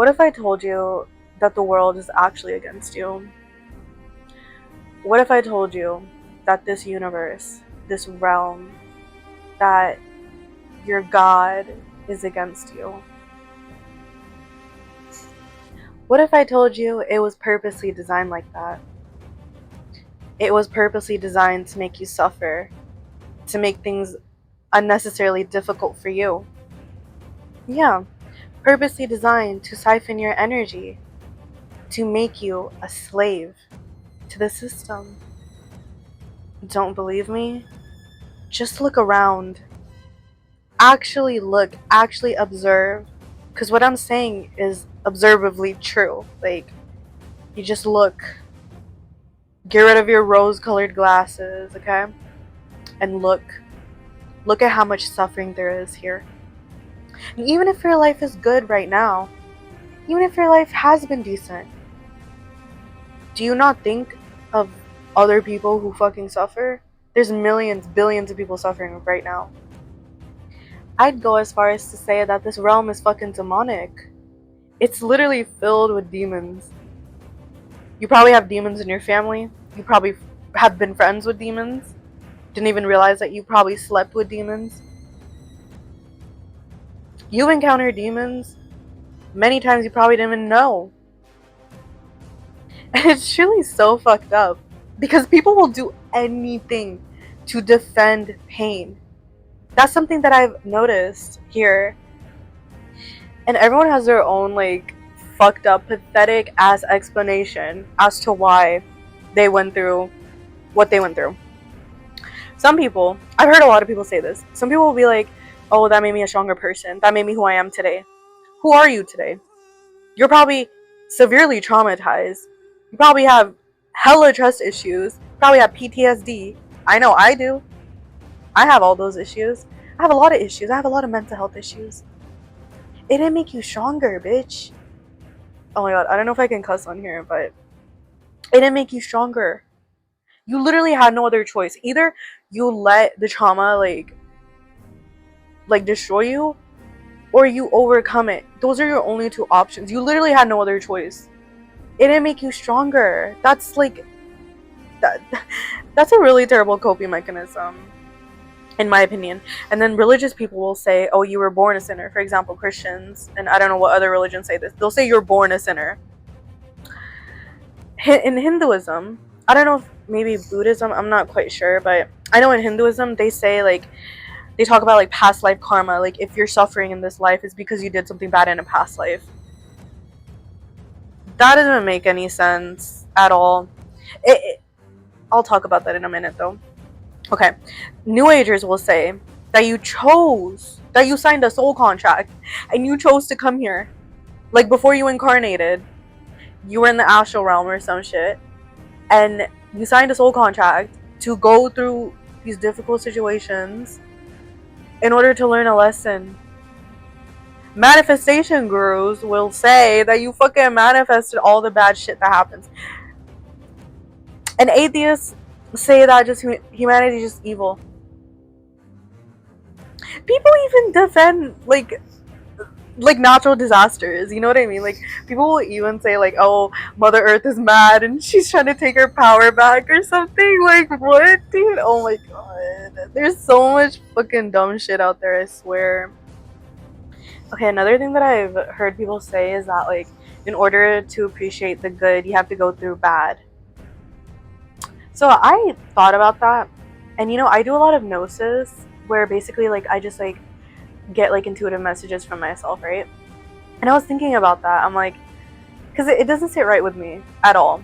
What if I told you that the world is actually against you? What if I told you that this universe, this realm, that your God is against you? What if I told you it was purposely designed like that? It was purposely designed to make you suffer, to make things unnecessarily difficult for you. Yeah, purposely designed to siphon your energy, to make you a slave to the system. Don't believe me? Just look around. Actually look, actually observe. Because what I'm saying is observably true. Like, you just look. Get rid of your rose-colored glasses, okay? And look. Look at how much suffering there is here. And even if your life is good right now, even if your life has been decent, do you not think of other people who fucking suffer? There's millions, billions of people suffering right now. I'd go as far as to say that this realm is fucking demonic. It's literally filled with demons. You probably have demons in your family. You probably have been friends with demons. Didn't even realize that you probably slept with demons. You've encountered demons many times you probably didn't even know. And it's truly so fucked up. Because people will do anything to defend pain. That's something that I've noticed here. And everyone has their own, like, fucked up, pathetic ass explanation as to why they went through what they went through. Some people, I've heard a lot of people say this. Some people will be like, oh, that made me a stronger person. That made me who I am today. Who are you today? You're probably severely traumatized. You probably have hella trust issues. You probably have PTSD. I know I do. I have all those issues. I have a lot of issues. I have a lot of mental health issues. It didn't make you stronger, bitch. Oh my god, I don't know if I can cuss on here, but it didn't make you stronger. You literally had no other choice. Either you let the trauma like destroy you, or you overcome it. Those are your only two options. You literally had no other choice. It didn't make you stronger. That's like that's a really terrible coping mechanism, in my opinion. And then religious people will say, oh, you were born a sinner. For example, Christians, and I don't know what other religions say this. They'll say you're born a sinner. In Hinduism, I don't know if maybe Buddhism, I'm not quite sure, but I know in Hinduism they say, like, they talk about like past life karma. Like, if you're suffering in this life, it's because you did something bad in a past life. That doesn't make any sense at all. I'll talk about that in a minute though. Okay, New Agers will say that you signed a soul contract and you chose to come here. Like, before you incarnated, you were in the astral realm or some shit, and you signed a soul contract to go through these difficult situations in order to learn a lesson. Manifestation gurus will say that you fucking manifested all the bad shit that happens. And atheists say that just humanity is just evil. People even defend like natural disasters, you know what I mean? Like, people will even say like, oh, Mother Earth is mad and she's trying to take her power back or something. Like, what, dude? Oh my god, there's so much fucking dumb shit out there, I swear. Okay, another thing that I've heard people say is that, like, in order to appreciate the good, you have to go through bad. So I thought about that, and I do a lot of gnosis, where basically, like, I just like get like intuitive messages from myself, right? And I was thinking about that. I'm like, because it doesn't sit right with me at all.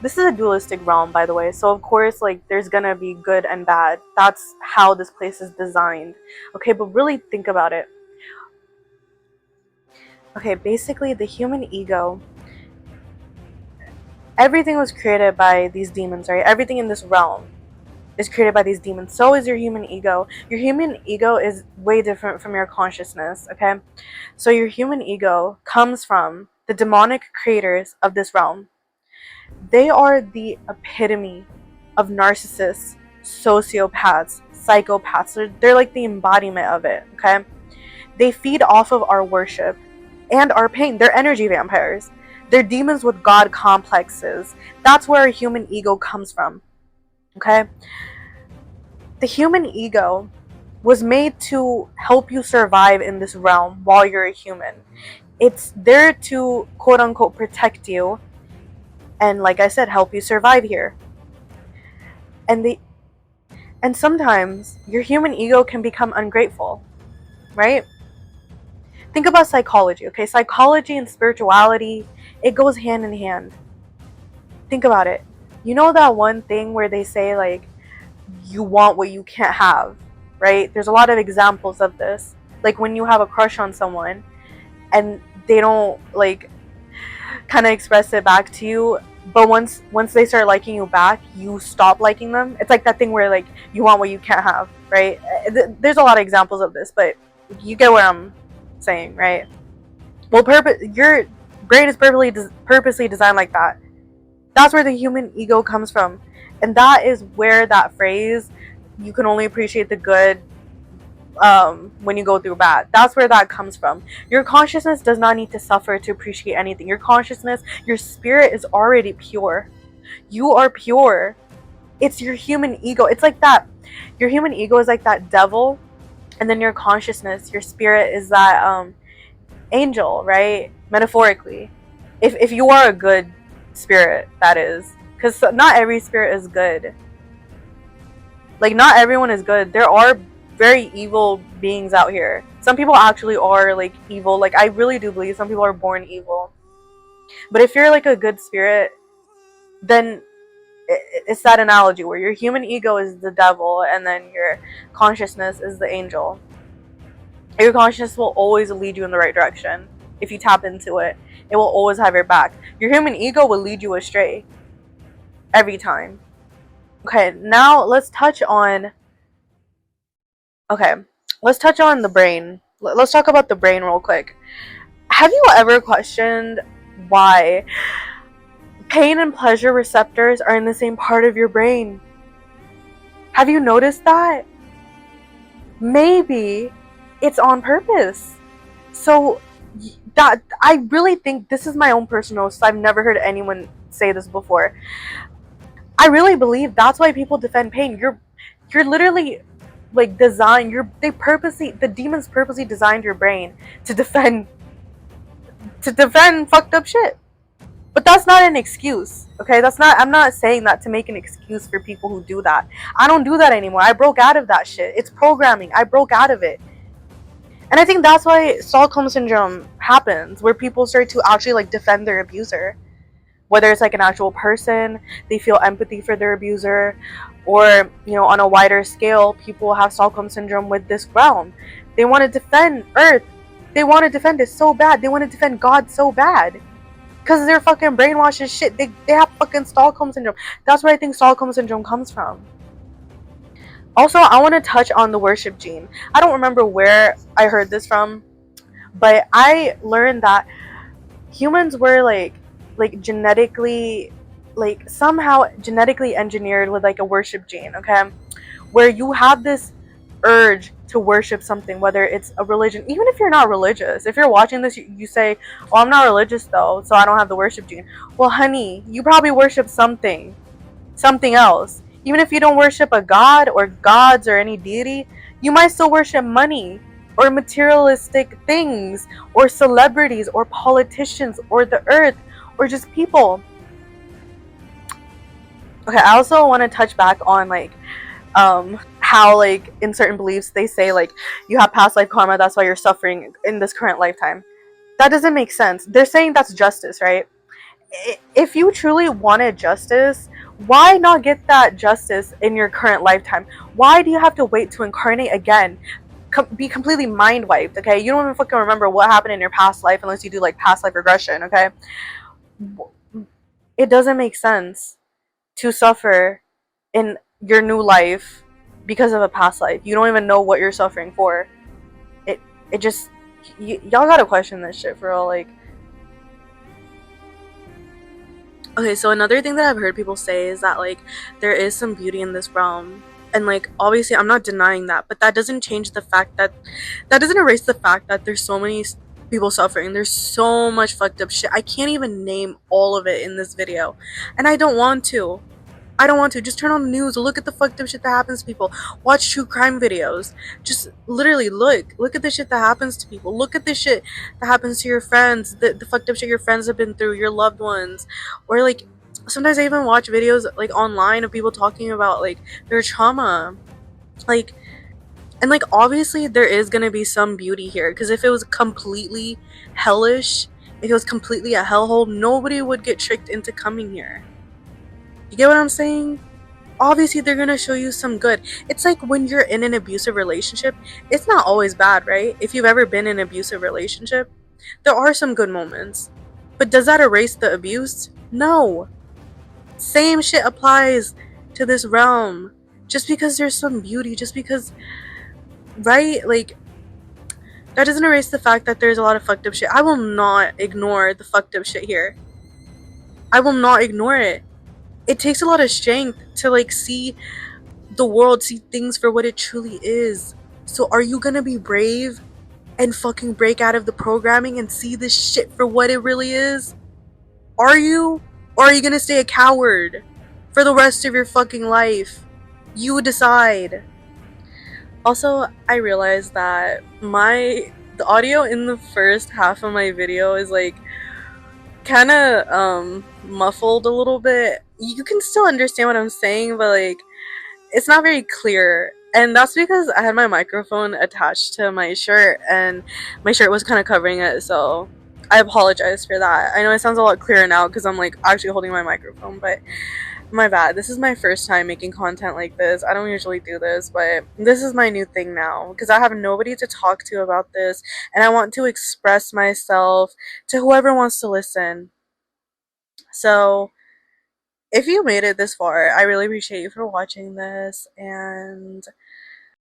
This is a dualistic realm, by the way, so of course, like, there's gonna be good and bad. That's how this place is designed. Okay, but really think about it. Okay, basically, the human ego, everything was created by these demons, right? Everything in this realm is created by these demons. So is your human ego. Your human ego is way different from your consciousness, okay? So your human ego comes from the demonic creators of this realm. They are the epitome of narcissists, sociopaths, psychopaths. They're like the embodiment of it, okay? They feed off of our worship. and our pain. They're energy vampires. They're demons with God complexes. That's where a human ego comes from. Okay? The human ego was made to help you survive in this realm while you're a human. It's there to quote unquote protect you and, like I said, help you survive here. And sometimes your human ego can become ungrateful, right? Think about psychology, okay? Psychology and spirituality, it goes hand in hand. Think about it. You know that one thing where they say, like, you want what you can't have, right? There's a lot of examples of this. Like when you have a crush on someone and they don't, like, kind of express it back to you, but once they start liking you back, you stop liking them. It's like that thing where, like, you want what you can't have, right? There's a lot of examples of this, but you get what I'm saying, right? Well, your brain is purposely designed like that. That's where the human ego comes from, and that is where that phrase, you can only appreciate the good when you go through bad, that's where that comes from. Your consciousness does not need to suffer to appreciate anything. Your consciousness, your spirit is already pure. You are pure. It's your human ego. It's like that. Your human ego is like that devil, and then your consciousness, your spirit, is that angel, right? Metaphorically, if you are a good spirit, that is, because not every spirit is good. Like, not everyone is good. There are very evil beings out here. Some people actually are, like, evil. Like, I really do believe some people are born evil. But if you're, like, a good spirit, then it's that analogy where your human ego is the devil and then your consciousness is the angel. Your consciousness will always lead you in the right direction. If you tap into it, it will always have your back. Your human ego will lead you astray every time. Okay, now let's touch on the brain. Let's talk about the brain real quick. Have you ever questioned why pain and pleasure receptors are in the same part of your brain? Have you noticed that? Maybe it's on purpose. So that, I really think, this is my own personal, so I've never heard anyone say this before. I really believe that's why people defend pain. You're literally, like, the demons purposely designed your brain to defend fucked up shit. But that's not an excuse, okay? I'm not saying that to make an excuse for people who do that. I don't do that anymore. I broke out of that shit. It's programming. I broke out of it. And I think that's why Stockholm Syndrome happens, where people start to actually, like, defend their abuser. Whether it's, like, an actual person, they feel empathy for their abuser, or, you know, on a wider scale, people have Stockholm Syndrome with this realm. They want to defend Earth. They want to defend it so bad. They want to defend God so bad. Because they're fucking brainwashed as shit. They have fucking Stockholm Syndrome. That's where I think Stockholm Syndrome comes from. Also, I want to touch on the worship gene. I don't remember where I heard this from, but I learned that humans were, like genetically, like, somehow genetically engineered with, like, a worship gene, okay? Where you have this urge to worship something, whether it's a religion. Even if you're not religious, if you're watching this, you say, oh, I'm not religious though, so I don't have the worship gene. Well, honey, you probably worship something else. Even if you don't worship a god or gods or any deity, you might still worship money or materialistic things or celebrities or politicians or the earth or just people. Okay, I also want to touch back on, like, how, like, in certain beliefs they say, like, you have past life karma, that's why you're suffering in this current lifetime. That doesn't make sense. They're saying that's justice, right? If you truly wanted justice, why not get that justice in your current lifetime? Why do you have to wait to incarnate again? Be completely mind wiped, okay? You don't even fucking remember what happened in your past life unless you do, like, past life regression, okay? It doesn't make sense to suffer in your new life because of a past life. You don't even know what you're suffering for. It just, y'all gotta question this shit for real. Like, okay, so another thing that I've heard people say is that, like, there is some beauty in this realm, and, like, obviously I'm not denying that, but that doesn't change the fact that doesn't erase the fact that there's so many people suffering. There's so much fucked up shit. I can't even name all of it in this video. And I don't want to. I don't want to. Just turn on the news. Look at the fucked up shit that happens to people. Watch true crime videos. Just literally look. Look at the shit that happens to people. Look at the shit that happens to your friends. The fucked up shit your friends have been through, your loved ones. Or like, sometimes I even watch videos like online of people talking about like their trauma. Like, and like obviously there is gonna be some beauty here. Because if it was completely hellish, if it was completely a hellhole, nobody would get tricked into coming here. You get what I'm saying? Obviously they're gonna show you some good. It's like when you're in an abusive relationship, it's not always bad, right? If you've ever been in an abusive relationship, there are some good moments. But does that erase the abuse? No. Same shit applies to this realm. Just because there's some beauty, just because, right? Like, that doesn't erase the fact that there's a lot of fucked up shit. I will not ignore the fucked up shit here. I will not ignore it. It takes a lot of strength to like see the world, see things for what it truly is. So are you gonna be brave and fucking break out of the programming and see this shit for what it really is? Are you? Or are you gonna stay a coward for the rest of your fucking life? You decide. Also, I realized that the audio in the first half of my video is like kind of muffled a little bit. You can still understand what I'm saying, but like it's not very clear. And that's because I had my microphone attached to my shirt and my shirt was kind of covering it, so I apologize for that. I know it sounds a lot clearer now because I'm like actually holding my microphone, but my bad. This is my first time making content like this. I don't usually do this, but this is my new thing now because I have nobody to talk to about this and I want to express myself to whoever wants to listen. So, if you made it this far, I really appreciate you for watching this, and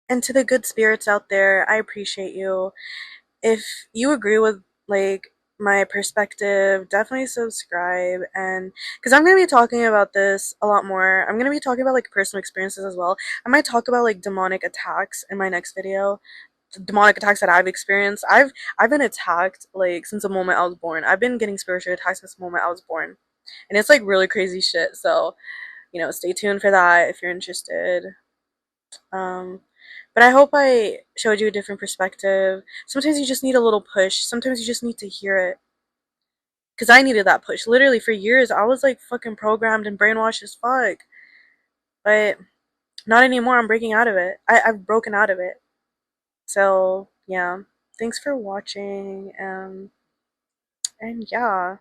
to the good spirits out there, I appreciate you. If you agree with like my perspective, definitely subscribe. And because I'm going to be talking about this a lot more, I'm going to be talking about like personal experiences as well. I might talk about like demonic attacks in my next video, demonic attacks that I've experienced. I've been attacked like since the moment I was born. I've been getting spiritual attacks since the moment I was born, and it's like really crazy shit. So stay tuned for that if you're interested. Um, but I hope I showed you a different perspective. Sometimes you just need a little push. Sometimes you just need to hear it. Because I needed that push. Literally, for years, I was like fucking programmed and brainwashed as fuck. But not anymore. I'm breaking out of it. I've broken out of it. So, yeah. Thanks for watching. And yeah.